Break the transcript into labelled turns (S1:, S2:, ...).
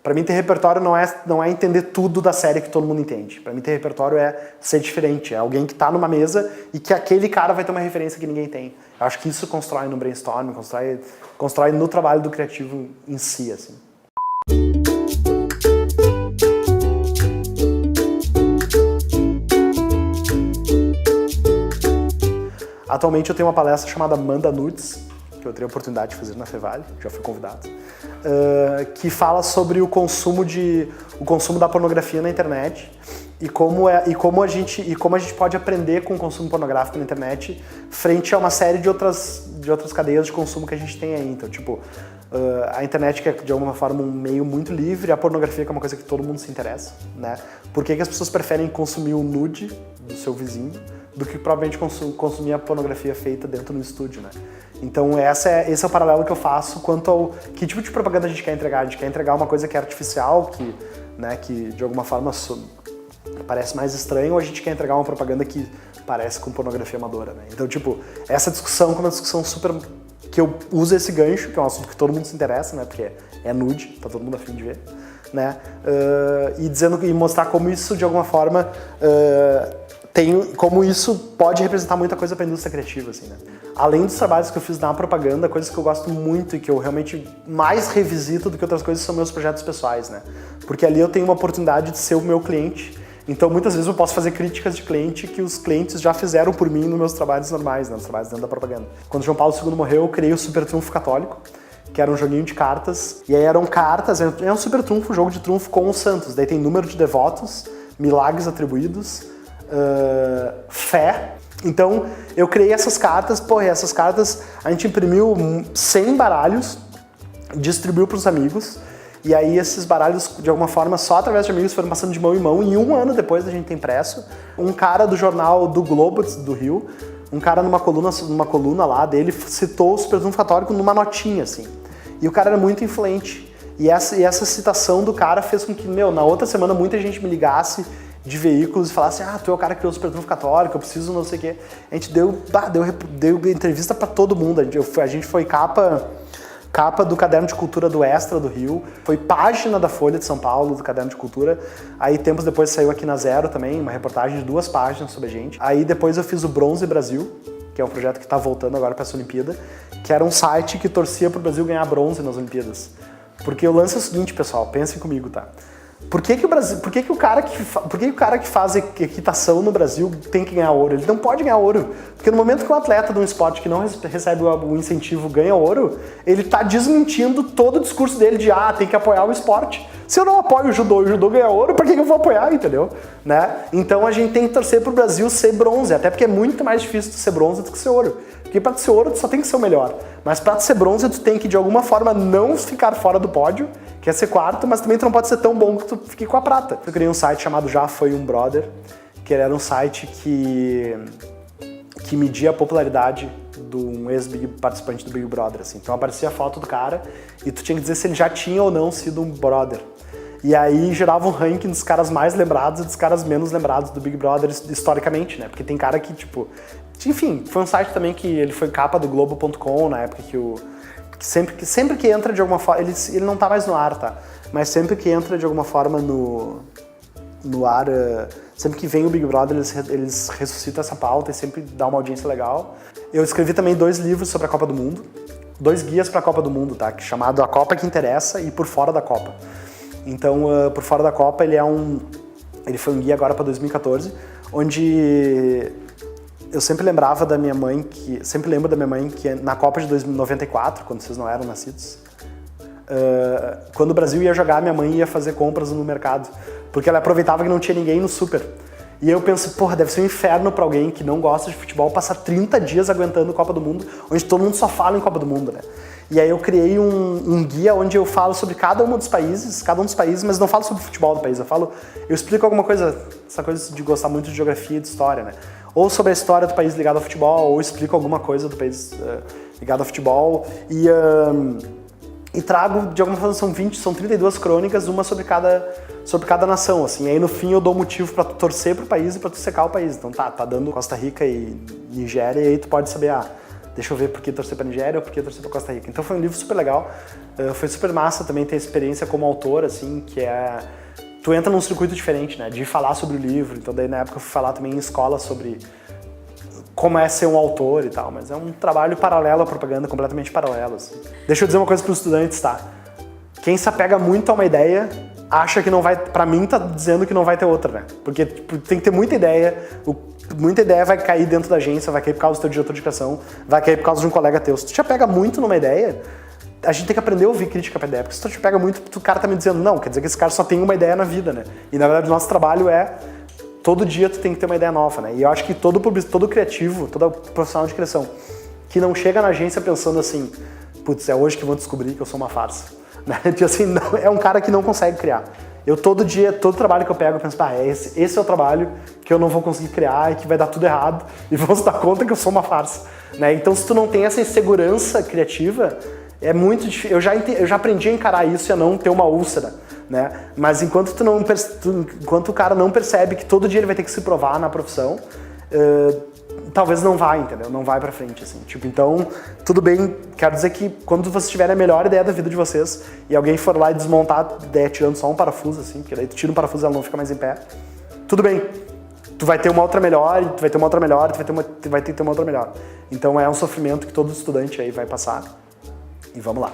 S1: Pra mim ter repertório não é entender tudo da série que todo mundo entende. Pra mim ter repertório é ser diferente, é alguém que tá numa mesa e que aquele cara vai ter uma referência que ninguém tem. Eu acho que isso constrói no brainstorming, constrói no trabalho do criativo em si, assim. Atualmente eu tenho uma palestra chamada Manda Nudes, que eu teria a oportunidade de fazer na Fevale, já fui convidado, que fala sobre o consumo da pornografia na internet e como a gente pode aprender com o consumo pornográfico na internet frente a uma série de outras cadeias de consumo que a gente tem aí. Então, tipo, a internet que é de alguma forma um meio muito livre, a pornografia que é uma coisa que todo mundo se interessa, né? Por que as pessoas preferem consumir o nude do seu vizinho do que provavelmente consumir a pornografia feita dentro do estúdio, né? Então esse é o paralelo que eu faço quanto ao que tipo de propaganda a gente quer entregar. A gente quer entregar uma coisa que é artificial, que de alguma forma parece mais estranho, ou a gente quer entregar uma propaganda que parece com pornografia amadora, né? Então, tipo, essa discussão é uma discussão super... que eu uso esse gancho, que é um assunto que todo mundo se interessa, né? Porque é nude, tá todo mundo a fim de ver, né? E mostrar como isso, de alguma forma... como isso pode representar muita coisa para a indústria criativa, assim, né? Além dos trabalhos que eu fiz na propaganda, coisas que eu gosto muito e que eu realmente mais revisito do que outras coisas são meus projetos pessoais, né? Porque ali eu tenho uma oportunidade de ser o meu cliente, então muitas vezes eu posso fazer críticas de cliente que os clientes já fizeram por mim nos meus trabalhos normais, né? Nos trabalhos dentro da propaganda. Quando João Paulo II morreu, eu criei o Super Trunfo Católico, que era um joguinho de cartas, e aí eram cartas, é um super trunfo, um jogo de trunfo com os santos, daí tem número de devotos, milagres atribuídos, fé. Então eu criei essas cartas, essas cartas a gente imprimiu 100 baralhos, distribuiu para os amigos, e aí esses baralhos de alguma forma só através de amigos foram passando de mão em mão, e 1 ano depois da gente ter impresso, um cara do jornal do Globo do Rio, um cara numa coluna lá dele citou o Super Trunfo Católico numa notinha assim, e o cara era muito influente, e essa citação do cara fez com que, na outra semana muita gente me ligasse de veículos e falasse, tu é o cara que criou o Super Trunfo Católico, eu preciso não sei o quê. A gente deu entrevista pra todo mundo, a gente foi capa do Caderno de Cultura do Extra do Rio, foi página da Folha de São Paulo do Caderno de Cultura, aí tempos depois saiu aqui na Zero também, uma reportagem de 2 páginas sobre a gente. Aí depois eu fiz o Bronze Brasil, que é um projeto que tá voltando agora pra essa Olimpíada, que era um site que torcia pro Brasil ganhar bronze nas Olimpíadas. Porque o lance é o seguinte, pessoal, pensem comigo, tá? Por que o cara que faz equitação no Brasil tem que ganhar ouro? Ele não pode ganhar ouro. Porque no momento que um atleta de um esporte que não recebe o incentivo ganha ouro, ele tá desmentindo todo o discurso dele de tem que apoiar o esporte. Se eu não apoio o judô ganha ouro, por que eu vou apoiar, entendeu? Né? Então a gente tem que torcer pro Brasil ser bronze, até porque é muito mais difícil de ser bronze do que ser ouro. Porque pra ser ouro tu só tem que ser o melhor. Mas pra ser bronze tu tem que de alguma forma não ficar fora do pódio, que é ser quarto, mas também tu não pode ser tão bom que tu fique com a prata. Eu criei um site chamado Já Foi Um Brother, que era um site que media a popularidade de um ex-participante do Big Brother, assim. Então aparecia a foto do cara e tu tinha que dizer se ele já tinha ou não sido um brother. E aí gerava um ranking dos caras mais lembrados e dos caras menos lembrados do Big Brother historicamente, né? Porque tem cara que, tipo... Enfim, foi um site também que ele foi capa do Globo.com na época que sempre que entra de alguma forma... Ele não tá mais no ar, tá? Mas sempre que entra de alguma forma no ar... Sempre que vem o Big Brother, eles ressuscitam essa pauta e sempre dá uma audiência legal. Eu escrevi também 2 livros sobre a Copa do Mundo. 2 guias para a Copa do Mundo, tá? Chamado A Copa que Interessa e Por Fora da Copa. Então, Por Fora da Copa, ele foi um guia agora para 2014, onde eu sempre lembro da minha mãe que na Copa de 1994, quando vocês não eram nascidos, quando o Brasil ia jogar, minha mãe ia fazer compras no mercado, porque ela aproveitava que não tinha ninguém no super. E eu penso, deve ser um inferno pra alguém que não gosta de futebol passar 30 dias aguentando Copa do Mundo, onde todo mundo só fala em Copa do Mundo, né? E aí eu criei um guia onde eu falo sobre cada um dos países, mas não falo sobre o futebol do país, eu explico alguma coisa, essa coisa de gostar muito de geografia e de história, né? Ou sobre a história do país ligado ao futebol, ou explico alguma coisa do país ligado ao futebol, e trago, de alguma forma, são 32 crônicas, uma sobre cada nação, assim. E aí no fim eu dou motivo pra tu torcer pro país e pra tu secar o país. Então tá dando Costa Rica e Nigéria, e aí tu pode saber, deixa eu ver por que torcer pra Nigéria ou por que torcer pra Costa Rica. Então foi um livro super legal, foi super massa também ter experiência como autor, assim, que é... Tu entra num circuito diferente, né, de falar sobre o livro, então daí na época eu fui falar também em escola sobre como é ser um autor e tal, mas é um trabalho paralelo à propaganda, completamente paralelo, assim. Deixa eu dizer uma coisa pros estudantes, tá? Quem se apega muito a uma ideia acha que não vai... Pra mim tá dizendo que não vai ter outra, né? Porque tipo, tem que ter muita ideia vai cair dentro da agência, vai cair por causa do teu diretor de criação, vai cair por causa de um colega teu. Se tu te apega muito numa ideia, a gente tem que aprender a ouvir crítica pra ideia, porque se tu te apega muito, o cara tá me dizendo, não, quer dizer que esse cara só tem uma ideia na vida, né? E na verdade o nosso trabalho é... Todo dia tu tem que ter uma ideia nova, né? E eu acho que todo criativo, todo profissional de criação que não chega na agência pensando assim, putz, é hoje que vão descobrir que eu sou uma farsa, né? Tipo assim, não, é um cara que não consegue criar. Eu todo dia, todo trabalho que eu pego, eu penso, esse é o trabalho que eu não vou conseguir criar e que vai dar tudo errado e vão se dar conta que eu sou uma farsa, né? Então se tu não tem essa insegurança criativa, é muito difícil. Eu já aprendi a encarar isso e a não ter uma úlcera, né? Mas enquanto o cara não percebe que todo dia ele vai ter que se provar na profissão, talvez não vai, entendeu? Não vai pra frente, assim. Tipo, então, tudo bem, quero dizer que quando vocês tiverem a melhor ideia da vida de vocês e alguém for lá e desmontar a ideia tirando só um parafuso, assim, porque daí tu tira um parafuso e ela não fica mais em pé, tudo bem. Tu vai ter uma outra melhor, e tu vai ter uma outra melhor, e tu vai ter que ter uma outra melhor. Então é um sofrimento que todo estudante aí vai passar. E vamos lá.